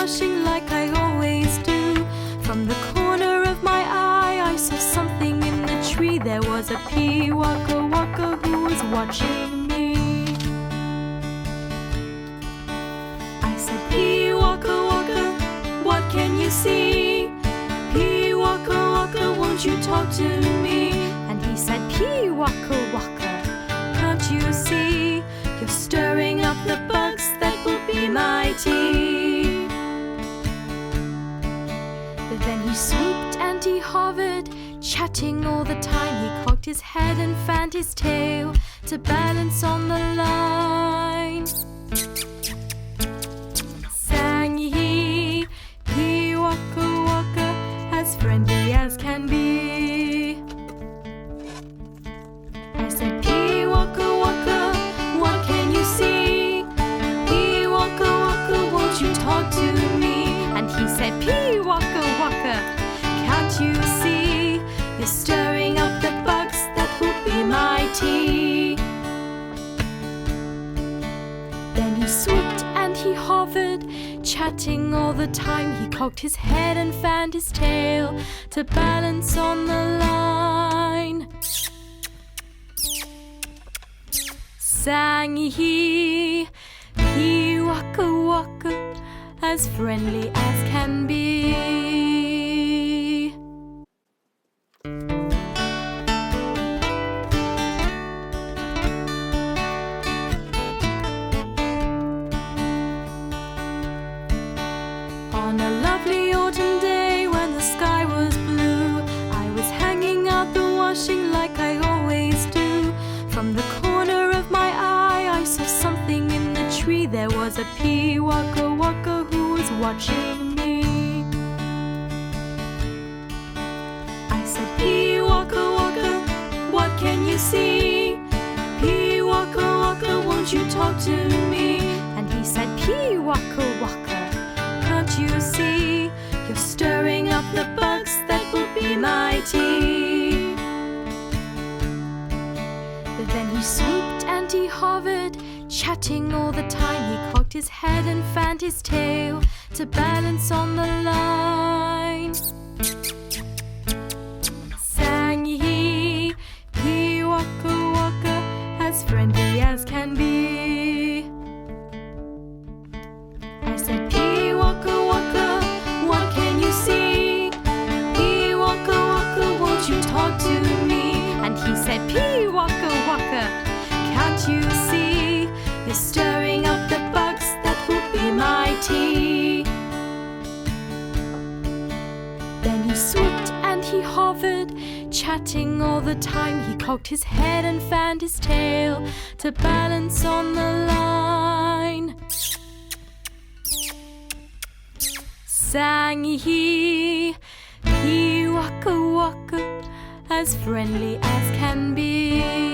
washing like I always do. From the corner of my eye, I saw something in the tree. There was a Pīwakawaka who was watching me. I said, Pīwakawaka, what can you see? Pīwakawaka, won't you talk to me? And he said, Pīwakawaka, can't you see? You're stirring up the bugs that will be my tea. Then he swooped and he hovered, chatting all the time. He cocked his head and fanned his tail to balance on the line. Sang he, Pīwakawaka, as friendly as can be. I said, Pīwakawaka, what can you see? Pīwakawaka, won't you talk to me? And he said, Pīwakawaka, can't you see? You're stirring up the bugs that will be my tea. Then he swooped and he hovered, chatting all the time. He cocked his head and fanned his tail to balance on the line. Sang he, Pīwakawaka, as friendly as can be. On a lovely autumn day when the sky was blue, I was hanging out the washing like I always do. From the corner of my eye, I saw something in the tree. There was a Pīwakawaka who was watching me. I said, Pīwakawaka, what can you see? Pīwakawaka, won't you talk to me? And he said, Pīwakawaka, can't you see? You're stirring up the bugs that will be my tea. Then he swooped and he hovered, chatting all the time. He cocked his head and fanned his tail to balance on the line. Sang he, Pīwakawaka, as friendly as can be. I said, Pīwakawaka, what can you see? Pīwakawaka, won't you talk to me? And he said, Pīwakawaka, can't you see? You're stirring up the bugs that will be my tea. Then he swooped and he hovered, chatting all the time. He cocked his head and fanned his tail to balance on the line. Sang he, Pīwakawaka, as friendly as can be.